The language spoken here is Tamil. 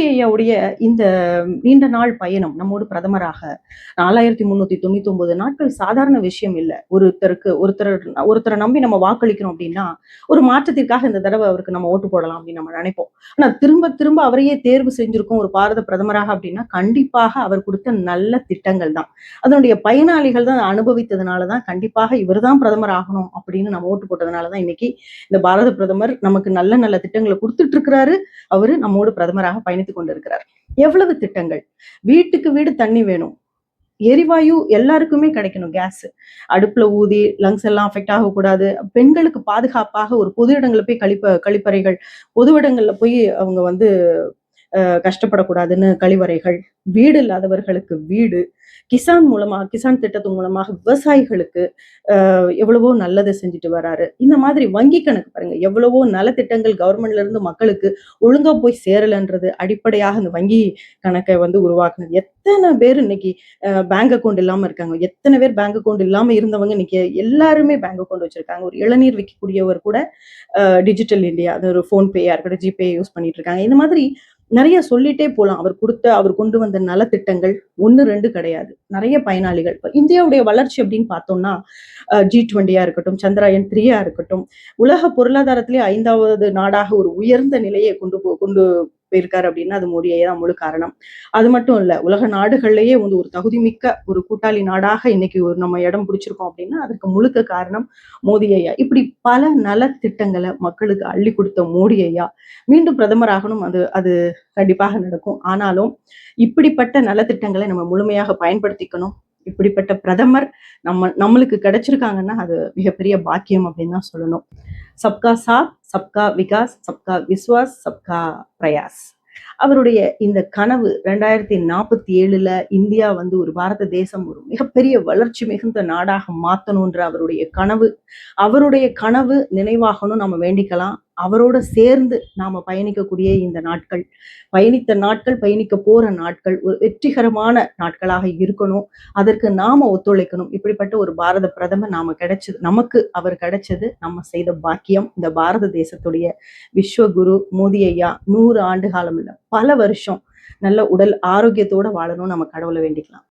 மோடி ஐயாவுடைய இந்த நீண்ட நாள் பயணம் நம்மோடு பிரதமராக 4399 நாட்கள் சாதாரண விஷயம் இல்ல. ஒருத்தரை நம்பி நம்ம வாக்களிக்கிறோம் அப்படின்னா, ஒரு மாற்றத்திற்காக இந்த தடவ அவருக்கு நம்ம ஓட்டு போடலாம் அப்படின்னு நம்ம நினைப்போம். ஆனா திரும்ப திரும்ப அவரையே தேர்வு செஞ்சிருக்கோம் ஒரு பாரத பிரதமராக அப்படின்னா, கண்டிப்பாக அவர் குடுத்த நல்ல திட்டங்கள் தான். அதனுடைய பயனாளிகள் தான் அனுபவித்ததுனால தான் கண்டிப்பாக இவர் தான் பிரதமர் ஆகணும் அப்படின்னு நம்ம ஓட்டு போட்டதுனால தான் இன்னைக்கு இந்த பாரத பிரதமர் நமக்கு நல்ல நல்ல திட்டங்கள குடுத்துட்டு இருக்கிறாரு. அவரு நம்மோடு பிரதமராக பயணித்துக் கொண்டிருக்கிறார். எவ்வளவு திட்டங்கள்! வீட்டுக்கு வீடு தண்ணி வேணும். எரிவாயு எல்லாருக்குமே கிடைக்கணும் கேஸ். அடுப்புல ஊதி லங்ஸ் எல்லாம் அஃபெக்ட் ஆகக்கூடாது. பெண்களுக்கு பாதுகாப்பாக ஒரு பொது இடங்கள்ல போய் கழிப்பறைகள், பொது இடங்கள்ல போய் அவங்க வந்து கஷ்டப்படக்கூடாதுன்னு கழிவறைகள், வீடு இல்லாதவர்களுக்கு வீடு, கிசான் திட்டத்தின் மூலமாக விவசாயிகளுக்கு எவ்வளவோ நல்லது செஞ்சுட்டு வராரு. இந்த மாதிரி வங்கி கணக்கு பாருங்க, எவ்வளவோ நலத்திட்டங்கள் கவர்மெண்ட்ல இருந்து மக்களுக்கு ஒழுங்கா போய் சேரலன்றது அடிப்படையாக இந்த வங்கி கணக்கை வந்து உருவாக்குனது. எத்தனை பேர் இன்னைக்கு பேங்க் அக்கவுண்ட் இல்லாம இருக்காங்க. எத்தனை பேர் பேங்க் அக்கவுண்ட் இல்லாம இருந்தவங்க இன்னைக்கு எல்லாருமே பேங்க் அக்கவுண்ட் வச்சிருக்காங்க. ஒரு இளநீர் விக்கக்கூடியவர் கூட டிஜிட்டல் இந்தியா, அது ஒரு ஃபோன் பேயா இருக்கட்டும், ஜிபே யூஸ் பண்ணிட்டு இருக்காங்க. இந்த மாதிரி நிறைய சொல்லிட்டே போலாம். அவர் கொண்டு வந்த நலத்திட்டங்கள் 1, 2 கிடையாது. நிறைய பயனாளிகள். இப்ப இந்தியாவுடைய வளர்ச்சி அப்படின்னு பார்த்தோம்னா, G20 இருக்கட்டும், சந்திராயன் 3 இருக்கட்டும், உலக பொருளாதாரத்திலே 5வது நாடாக ஒரு உயர்ந்த நிலையை கொண்டு போயிருக்காரு அப்படின்னா, அது மோடியே தான் முழு காரணம். அது மட்டும் இல்ல, உலக நாடுகள்லயே வந்து ஒரு தகுதிமிக்க ஒரு கூட்டாளி நாடாக இன்னைக்கு நம்ம இடம் பிடிச்சிருக்கோம் அப்படின்னா, அதற்கு முழுக்க காரணம் மோடி ஐயா. இப்படி பல நலத்திட்டங்களை மக்களுக்கு அள்ளி கொடுத்த மோடி ஐயா மீண்டும் பிரதமர் ஆகணும். அது அது கண்டிப்பாக நடக்கும். ஆனாலும் இப்படிப்பட்ட நலத்திட்டங்களை நம்ம முழுமையாக பயன்படுத்திக்கணும். இப்படிப்பட்ட பிரதமர் நம்மளுக்கு கிடைச்சிருக்காங்கன்னா அது மிகப்பெரிய பாக்கியம் அப்படின்னு தான் சொல்லணும். சப்கா சாத், சப்கா விகாஸ், சப்கா விஸ்வாஸ், சப்கா பிரயாஸ். அவருடைய இந்த கனவு 2047ல இந்தியா வந்து ஒரு பாரத தேசம் ஒரு மிகப்பெரிய வளர்ச்சி மிகுந்த நாடாக மாத்தணும்ன்ற அவருடைய கனவு நினைவாகணும். நம்ம வேண்டிக்கலாம். அவரோட சேர்ந்து நாம பயணிக்கக்கூடிய இந்த நாட்கள், பயணிக்க போற நாட்கள் ஒரு வெற்றிகரமான நாட்களாக இருக்கணும். அதற்கு நாம ஒத்துழைக்கணும். இப்படிப்பட்ட ஒரு பாரத பிரதமர் நமக்கு அவர் கிடைச்சது நம்ம செய்த பாக்கியம். இந்த பாரத தேசத்துடைய விஸ்வகுரு மோடி ஐயா 100 ஆண்டு காலம் இல்ல, பல வருஷம் நல்ல உடல் ஆரோக்கியத்தோட வாழணும். நம்ம கடவுளை வேண்டிக்கலாம்.